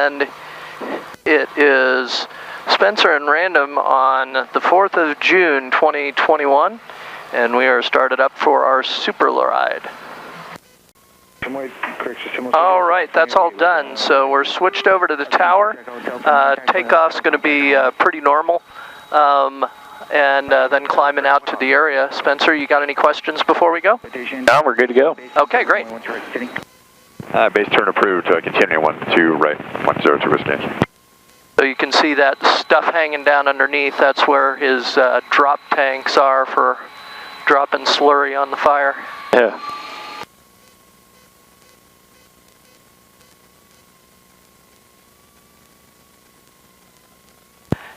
and it is Spencer and Random on the 4th of June 2021, and we are started up for our super ride. All right, that's all done. So we're switched over to the tower. Takeoff's going to be pretty normal, and then climbing out to the area. Spencer, you got any questions before we go? No, we're good to go. Okay, great. Base turn approved. Continue 12 right, 102 Whiskey. So you can see that stuff hanging down underneath. That's where his drop tanks are for dropping slurry on the fire. Yeah.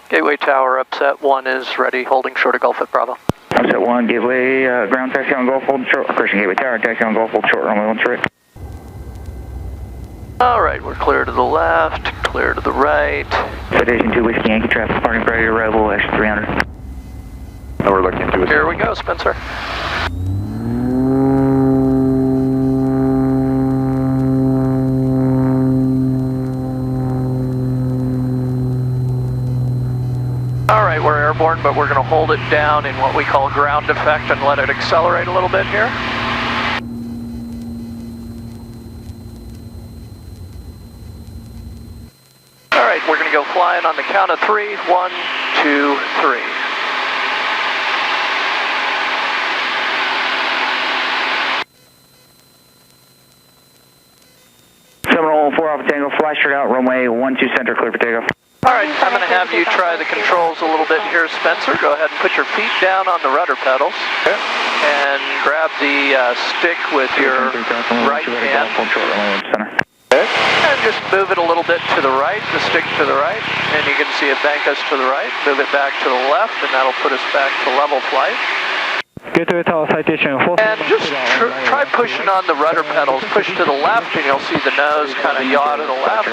Gateway tower, upset 1 is ready, holding short of Gulf at Bravo. Upset 1, gateway, ground taxi on Gulf, hold short, correction, gateway tower, taxi on Gulf, hold short, runway 1 straight. All right, we're clear to the left, clear to the right. Citation 2 Whiskey Yankee traffic, parking priority arrival, exit 300. Now we're looking to it. Here we go, Spencer. All right, we're airborne, but we're going to hold it down in what we call ground effect and let it accelerate a little bit here. All right, we're going to go flying on the count of 3. 1, 2, 3. Seminole 4 Alpha Tango, fly straight out, runway 12 center, clear for takeoff. All right, I'm going to have you try the controls a little bit here, Spencer. Go ahead and put your feet down on the rudder pedals. Okay. And grab the stick with your right hand. Okay. And just move it a little bit to the right, the stick to the right. And you can see it bank us to the right. Move it back to the left, and that'll put us back to level flight. Gateway tower, citation 4. And just try pushing on the rudder pedals. Push to the left, and you'll see the nose kind of yaw to the left.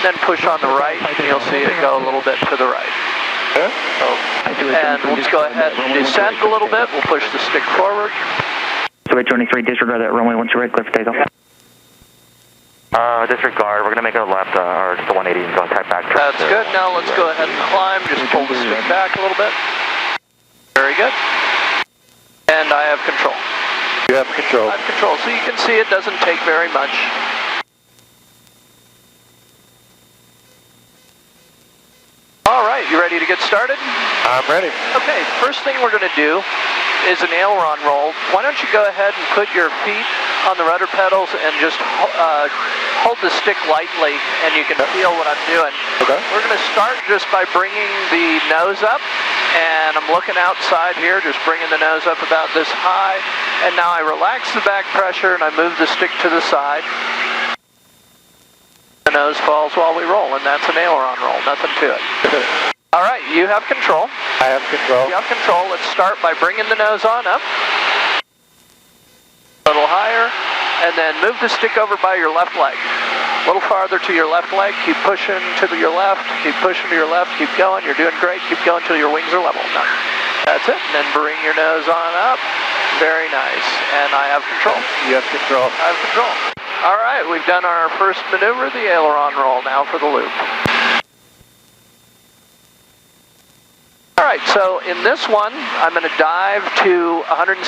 Then push on the right, and you'll see it go a little bit to the right. Okay. And let's go ahead and descend a little bit. We'll push the stick forward. So 23, disregard that runway 12 right, clear for takeoff. Disregard, we're going to make a left, or just a 180 and go type back. That's good. Now let's go ahead and climb. Just pull the stick back a little bit. Very good. And I have control. You have control. I have control. So you can see it doesn't take very much. All right, you ready to get started? I'm ready. Okay, first thing we're going to do is an aileron roll. Why don't you go ahead and put your feet on the rudder pedals and just hold the stick lightly, and you can feel what I'm doing. Okay. We're going to start just by bringing the nose up, and I'm looking outside here, just bringing the nose up about this high, and now I relax the back pressure and I move the stick to the side. The nose falls while we roll, and that's an aileron roll, nothing to it. All right, you have control. I have control. You have control. Let's start by bringing the nose on up. A little higher, and then move the stick over by your left leg. A little farther to your left leg. Keep pushing to your left. Keep pushing to your left. Keep going. You're doing great. Keep going till your wings are level. No. That's it. And then bring your nose on up. Very nice. And I have control. You have control. I have control. All right, we've done our first maneuver, the aileron roll. Now for the loop. All right, so in this one, I'm going to dive to 160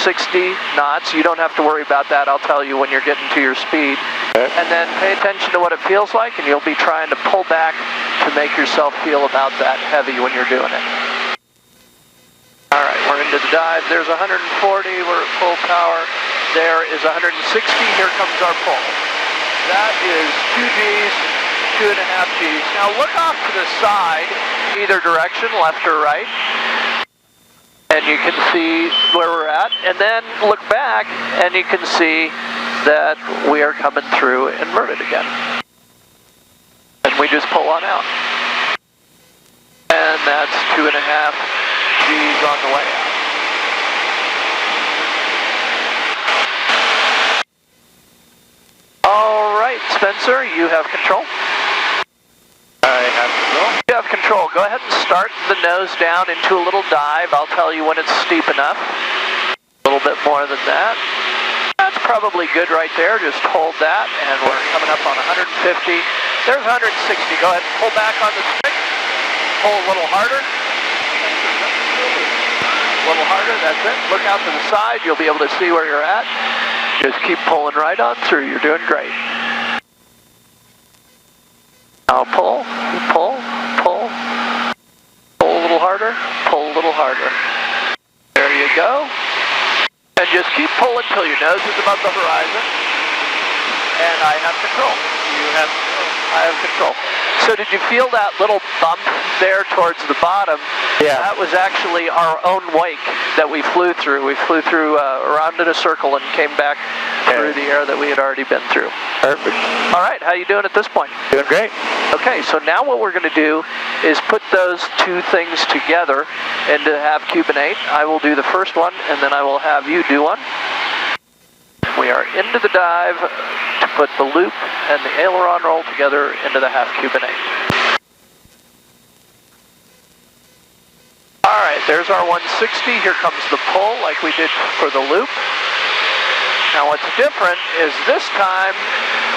knots. You don't have to worry about that. I'll tell you when you're getting to your speed. Okay. And then pay attention to what it feels like, and you'll be trying to pull back to make yourself feel about that heavy when you're doing it. All right, we're into the dive. There's 140. We're at full power. There is 160. Here comes our pull. That is 2 Gs. 2.5 Gs. Now look off to the side, either direction, left or right, and you can see where we're at, and then look back and you can see that we are coming through inverted again. And we just pull on out. And that's 2.5 Gs on the way out. All right, Spencer, you have control. I have control. You have control. Go ahead and start the nose down into a little dive. I'll tell you when it's steep enough. A little bit more than that. That's probably good right there. Just hold that, and we're coming up on 150. There's 160. Go ahead and pull back on the stick. Pull a little harder. A little harder, that's it. Look out to the side. You'll be able to see where you're at. Just keep pulling right on through. You're doing great. Now pull, pull, pull. Pull a little harder. Pull a little harder. There you go. And just keep pulling until your nose is above the horizon. And I have control. You have control. I have control. So did you feel that little bump there towards the bottom? Yeah. That was actually our own wake that we flew through. We flew through around in a circle and came back through the air that we had already been through. Perfect. All right, how you doing at this point? Doing great. Okay, so now what we're going to do is put those two things together into half Cubanate. I will do the first one, and then I will have you do one. We are into the dive to put the loop and the aileron roll together into the half Cubanate. All right, there's our 160. Here comes the pull like we did for the loop. Now what's different is this time,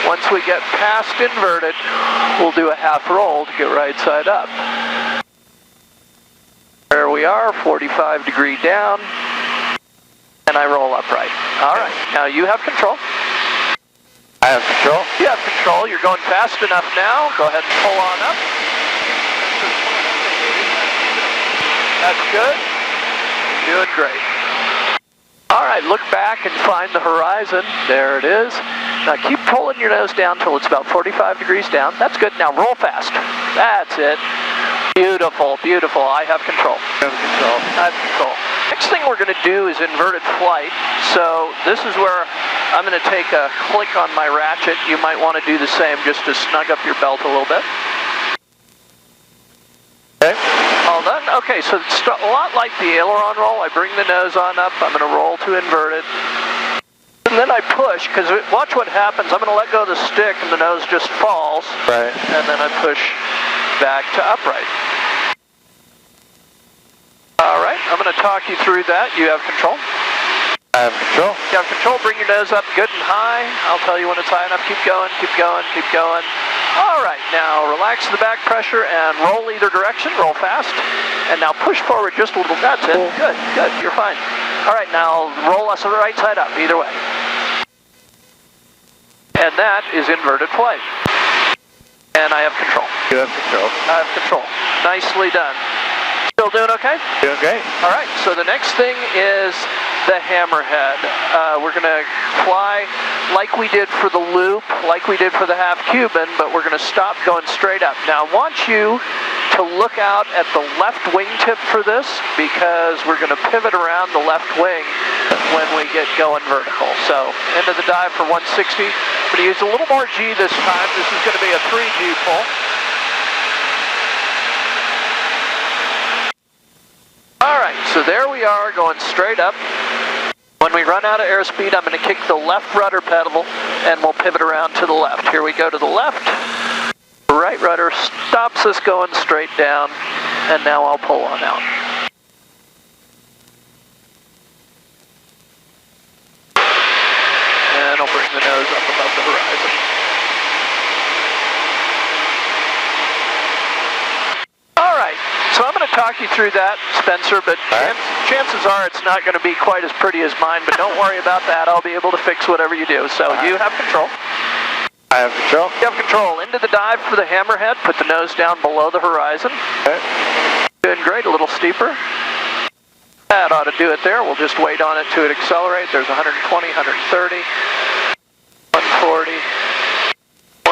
once we get past inverted, we'll do a half roll to get right side up. There we are, 45 degree down, and I roll upright. All right, now you have control. I have control. You have control. You're going fast enough now. Go ahead and pull on up. That's good. Doing great. All right, look back and find the horizon. There it is. Now keep pulling your nose down until it's about 45 degrees down. That's good. Now roll fast. That's it. Beautiful, beautiful. I have control. I have control. I have control. Next thing we're going to do is inverted flight. So this is where I'm going to take a click on my ratchet. You might want to do the same just to snug up your belt a little bit. Okay. All done? Okay, so it's a lot like the aileron roll. I bring the nose on up. I'm going to roll to inverted. And then I push, because watch what happens. I'm going to let go of the stick and the nose just falls. Right. And then I push back to upright. All right, I'm going to talk you through that. You have control. I have control. You have control. Bring your nose up good and high. I'll tell you when it's high enough. Keep going, keep going, keep going. All right, now relax the back pressure and roll either direction. Roll fast. And now push forward just a little. That's it. Good, good. You're fine. All right, now roll us the right side up, either way. And that is inverted flight. And I have control. You have control. I have control. Nicely done. Still doing okay? Doing great. All right, so the next thing is the hammerhead. We're going to fly like we did for the loop, like we did for the half Cuban, but we're going to stop going straight up. Now, I want you to look out at the left wingtip for this, because we're going to pivot around the left wing when we get going vertical. So, into the dive for 160. I'm going to use a little more G this time. This is going to be a 3G pull. Alright, so there we are going straight up. When we run out of airspeed, I'm going to kick the left rudder pedal and we'll pivot around to the left. Here we go to the left. Right rudder stops us going straight down, and now I'll pull on out. And I'll bring the nose up above the horizon. So I'm going to talk you through that, Spencer, but chances are it's not going to be quite as pretty as mine, but don't worry about that. I'll be able to fix whatever you do. So you have control. I have control. You have control. Into the dive for the hammerhead. Put the nose down below the horizon. Okay. Doing great. A little steeper. That ought to do it there. We'll just wait on it to accelerate. There's 120, 130, 140,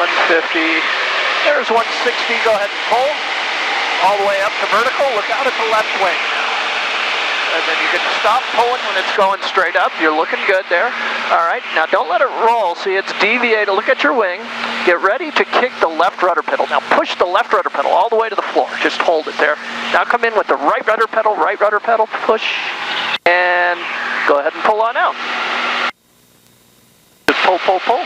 150. There's 160. Go ahead and pull. All the way up to vertical. Look out at the left wing. And then you can stop pulling when it's going straight up. You're looking good there. All right, now don't let it roll. See, it's deviated. Look at your wing. Get ready to kick the left rudder pedal. Now push the left rudder pedal all the way to the floor. Just hold it there. Now come in with the right rudder pedal, push, and go ahead and pull on out. Just pull, pull, pull.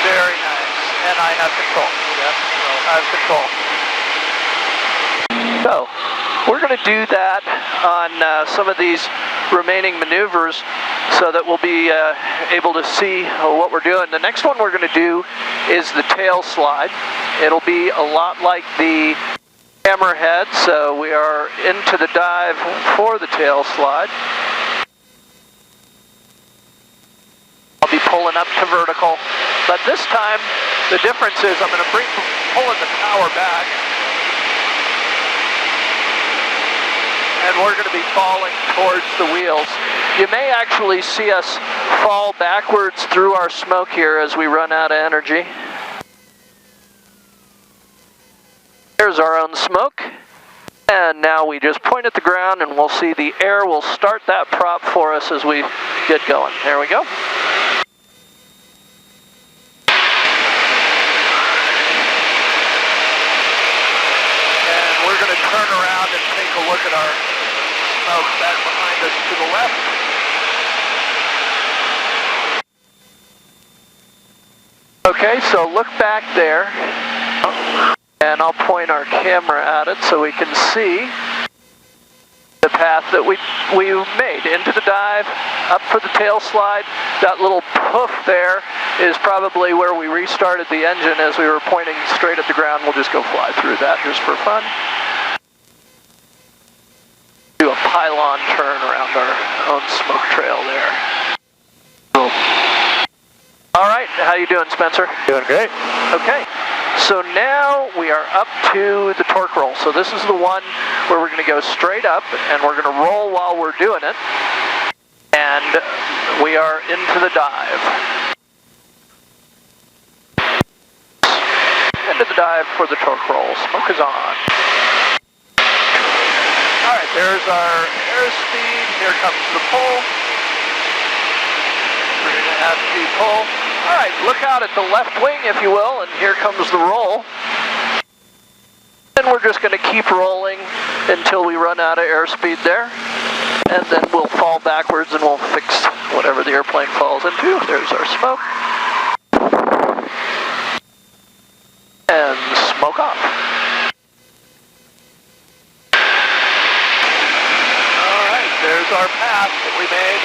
Very nice. And I have control. Yes, I have control. So, we're going to do that on some of these remaining maneuvers so that we'll be able to see what we're doing. The next one we're going to do is the tail slide. It'll be a lot like the hammerhead, so we are into the dive for the tail slide. I'll be pulling up to vertical, but this time the difference is I'm going to pulling the power back, and we're going to be falling towards the wheels. You may actually see us fall backwards through our smoke here as we run out of energy. There's our own smoke, and now we just point at the ground and we'll see the air will start that prop for us as we get going. There we go. And we're going to turn around and take a look at our smoke back behind us to the left. Okay, so look back there. And I'll point our camera at it so we can see the path that we made into the dive, up for the tail slide. That little poof there is probably where we restarted the engine as we were pointing straight at the ground. We'll just go fly through that just for fun. Do a pylon turn around our own smoke trail there. Cool. All right, how you doing, Spencer? Doing great. Okay. So now we are up to the torque roll. So this is the one where we're going to go straight up and we're going to roll while we're doing it. And we are into the dive. Into the dive for the torque roll. Smoke is on. Alright, there's our airspeed. Here comes the pull. 3.5 G pull. Alright, look out at the left wing, if you will, and here comes the roll. And we're just going to keep rolling until we run out of airspeed there. And then we'll fall backwards and we'll fix whatever the airplane falls into. There's our smoke. And smoke off. Alright, there's our path that we made.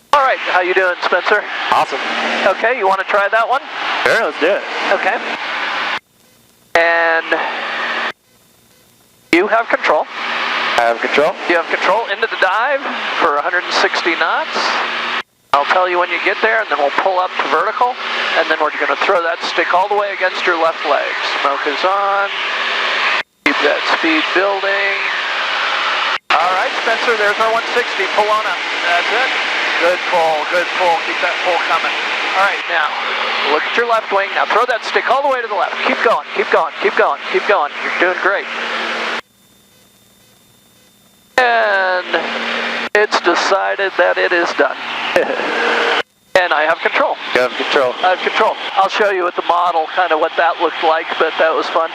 Alright, how you doing, Spencer? Awesome. Okay, you want to try that one? Sure, let's do it. Okay. And you have control. I have control. You have control into the dive for 160 knots. I'll tell you when you get there, and then we'll pull up to vertical, and then we're going to throw that stick all the way against your left leg. Smoke is on. Keep that speed building. All right, Spencer, there's our 160. Pull on up. That's it. Good pull, good pull. Keep that pull coming. All right, now, look at your left wing. Now throw that stick all the way to the left. Keep going, keep going, keep going, keep going. You're doing great. And it's decided that it is done. And I have control. You have control. I have control. I'll show you with the model kind of what that looked like, but that was fun.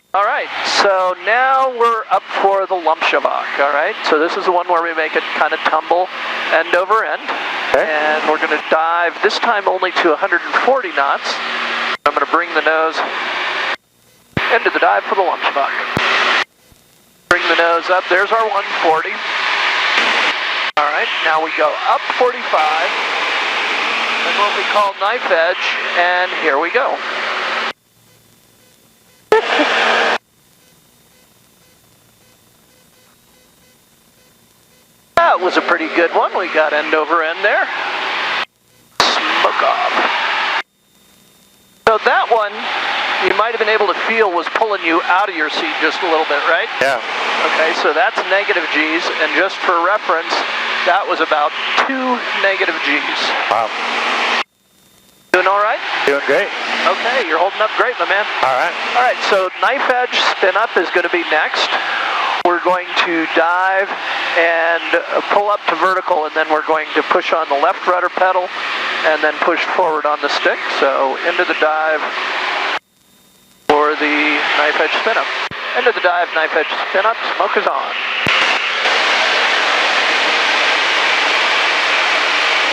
All right, so now we're up for the Lumpshavak, all right? So this is the one where we make it kind of tumble end over end. Okay. And we're going to dive, this time only to 140 knots. I'm going to bring the nose into the dive for the Lumpshavak. Bring the nose up, there's our 140. All right, now we go up 45. And what we call knife edge, and here we go. That was a pretty good one. We got end over end there. Smoke off. So that one, you might have been able to feel was pulling you out of your seat just a little bit, right? Yeah. Okay, so that's negative G's, and just for reference, that was about 2 negative G's. Wow. Doing all right? Doing great. Okay, you're holding up great, my man. All right. All right, so knife edge spin up is going to be next. We're going to dive and pull up to vertical, and then we're going to push on the left rudder pedal and then push forward on the stick. So into the dive for the knife edge spin up. Into the dive, knife edge spin up, smoke is on.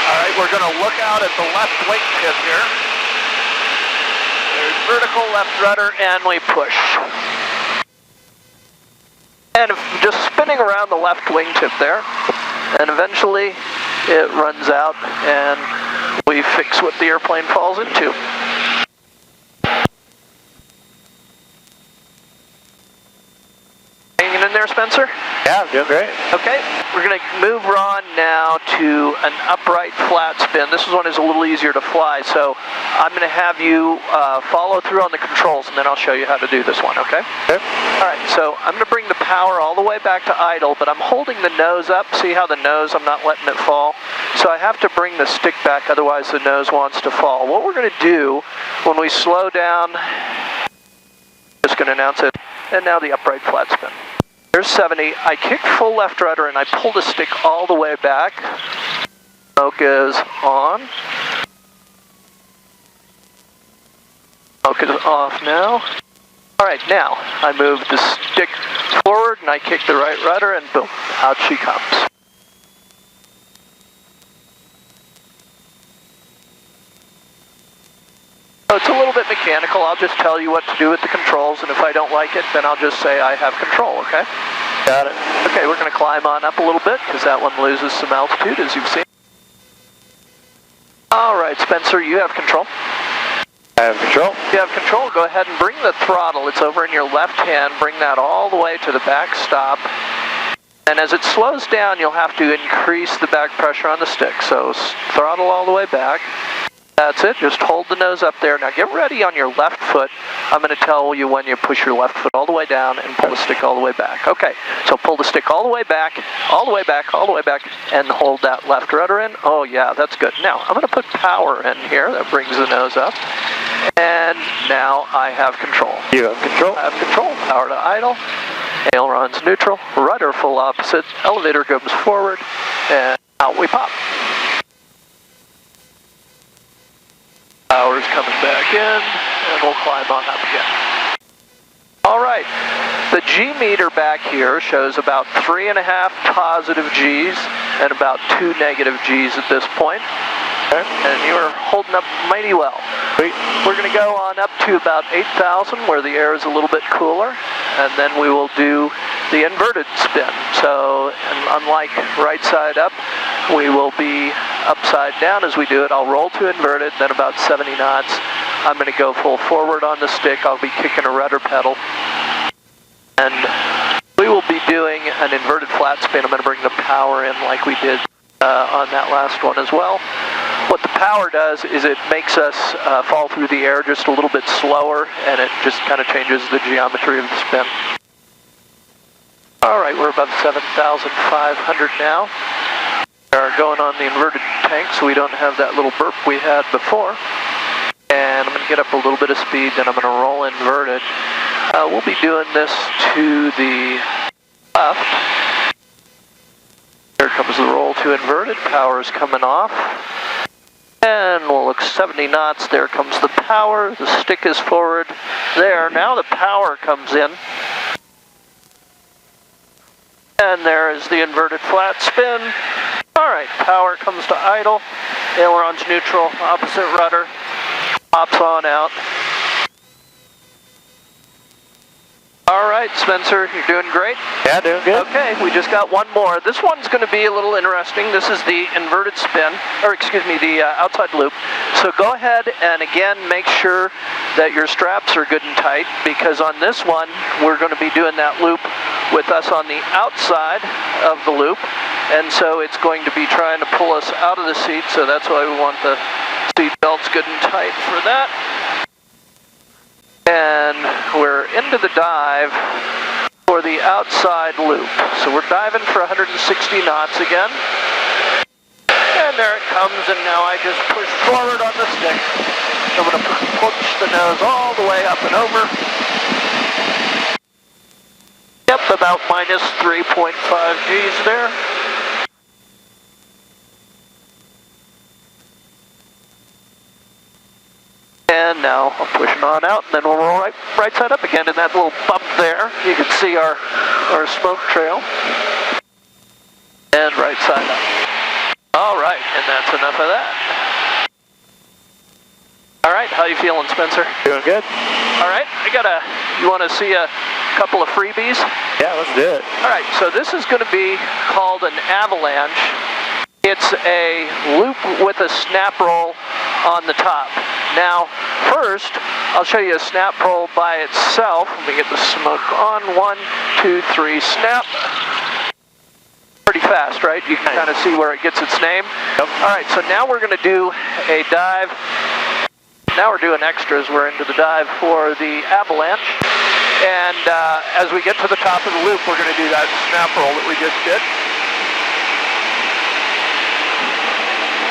All right, we're going to look out at the left wingtip here. There's vertical, left rudder, and we push. And just spinning around the left wingtip there, and eventually it runs out and we fix what the airplane falls into. Hanging in there, Spencer? Yeah, I'm doing great. Okay, we're going to move Ron now to an upright flat spin. This one is a little easier to fly, so I'm going to have you follow through on the controls, and then I'll show you how to do this one, okay? Okay. All right, so I'm going to bring the power all the way back to idle, but I'm holding the nose up. See how the nose, I'm not letting it fall? So I have to bring the stick back, otherwise the nose wants to fall. What we're going to do when we slow down, just going to announce it, and now the upright flat spin. There's 70. I kick full left rudder and I pull the stick all the way back. Smoke is on. Smoke is off now. Alright, now I move the stick forward and I kick the right rudder and boom, out she comes. So it's a little bit mechanical. I'll just tell you what to do with the controls, and if I don't like it, then I'll just say I have control, okay? Got it. Okay, we're going to climb on up a little bit, because that one loses some altitude, as you've seen. Alright, Spencer, you have control. I have control. You have control. Go ahead and bring the throttle. It's over in your left hand. Bring that all the way to the back stop. And as it slows down, you'll have to increase the back pressure on the stick. So throttle all the way back. That's it. Just hold the nose up there. Now get ready on your left foot. I'm going to tell you when you push your left foot all the way down and pull the stick all the way back. Okay, so pull the stick all the way back, all the way back, all the way back, and hold that left rudder in. Oh yeah, that's good. Now I'm going to put power in here. That brings the nose up. And now I have control. You have control. I have control. Power to idle. Ailerons neutral. Rudder full opposite. Elevator goes forward. And out we pop. Power's coming back in, and we'll climb on up again. All right, the G meter back here shows about 3.5 positive G's and about 2 negative G's at this point. Okay. And you are holding up mighty well. Sweet. We're going to go on up to about 8,000 where the air is a little bit cooler, and then we will do the inverted spin. So, unlike right side up, we will be upside down as we do it. I'll roll to inverted, then about 70 knots. I'm going to go full forward on the stick. I'll be kicking a rudder pedal. And we will be doing an inverted flat spin. I'm going to bring the power in like we did on that last one as well. What the power does is it makes us fall through the air just a little bit slower, and it just kind of changes the geometry of the spin. All right, we're above 7,500 now. We are going on the inverted tank, so we don't have that little burp we had before. And I'm going to get up a little bit of speed, then I'm going to roll inverted. We'll be doing this to the left. Here comes the roll to inverted. Power is coming off. And we'll look 70 knots. There comes the power. The stick is forward. There. Now the power comes in. And there is the inverted flat spin. Alright, power comes to idle. Ailerons neutral. Opposite rudder. Pops on out. Alright, Spencer, you're doing great. Yeah, doing good. Okay, we just got one more. This one's going to be a little interesting. This is the inverted spin, or excuse me, the outside loop. So go ahead and again make sure that your straps are good and tight, because on this one we're going to be doing that loop with us on the outside of the loop, and so it's going to be trying to pull us out of the seat, so that's why we want the seat belts good and tight for that. And we're into the dive for the outside loop. So we're diving for 160 knots again. And there it comes, and now I just push forward on the stick. I'm going to push the nose all the way up and over. Yep, about minus 3.5 G's there. And now I'm pushing on out, and then we'll roll right side up again. And that little bump there, you can see our smoke trail. And right side up. All right. right, and that's enough of that. All right, how you feeling, Spencer? Doing good. All right, you want to see a couple of freebies? Yeah, let's do it. All right, so this is going to be called an avalanche. It's a loop with a snap roll on the top. Now, first, I'll show you a snap roll by itself. Let me get the smoke on. 1, 2, 3, snap. Pretty fast, right? You can kind of see where it gets its name. Yep. All right, so now we're going to do a dive. Now we're doing extras. We're into the dive for the avalanche. And as we get to the top of the loop, we're going to do that snap roll that we just did.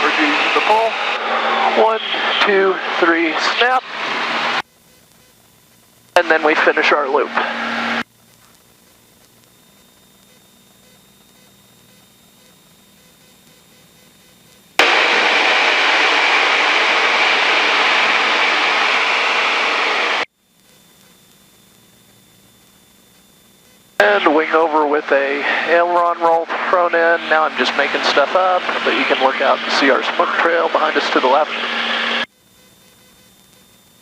We're using the pull. 1, 2, 3, snap. And then we finish our loop. And wing over with a aileron roll thrown in. Now I'm just making stuff up, but you can look out and see our smoke trail behind us to the left.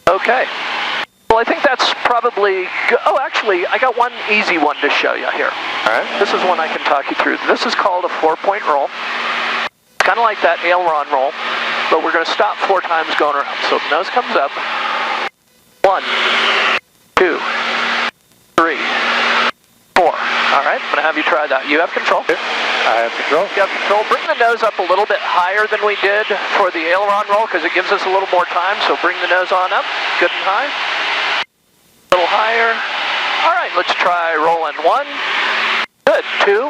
Okay. Well, I think that's probably oh, actually, I got one easy one to show you here. All right. This is one I can talk you through. This is called a 4-point roll. It's kind of like that aileron roll, but we're going to stop 4 times going around. So the nose comes up. 1, 2, 3, 4. All right, I'm going to have you try that. You have control. I have control. You have control. Bring the nose up a little bit higher than we did for the aileron roll because it gives us a little more time. So bring the nose on up, good and high. A little higher. All right, let's try rolling 1. Good. 2.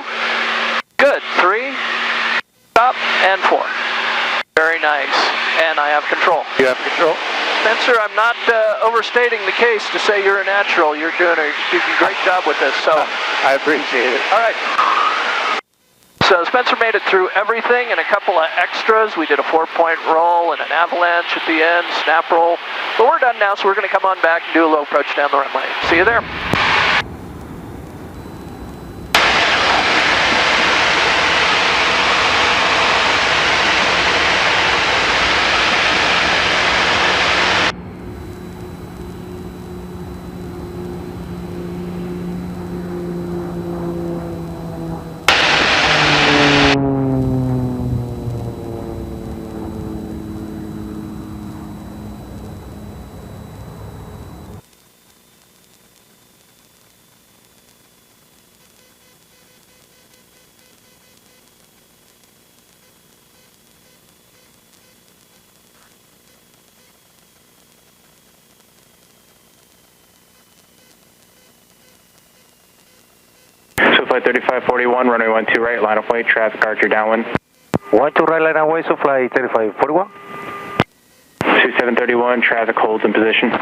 Good. 3. Stop. And 4. Very nice. And I have control. You have control. Spencer, I'm not overstating the case to say you're a natural. You're doing a great job with this. So I appreciate it. all right. So Spencer made it through everything and a couple of extras. We did a 4-point roll and an avalanche at the end, snap roll. But we're done now, so we're going to come on back and do a low approach down the runway. See you there. Flight 3541, runway 12 right, line of way, traffic archer downwind. 12 right, line of way, so flight 3541. 2731, traffic holds in position.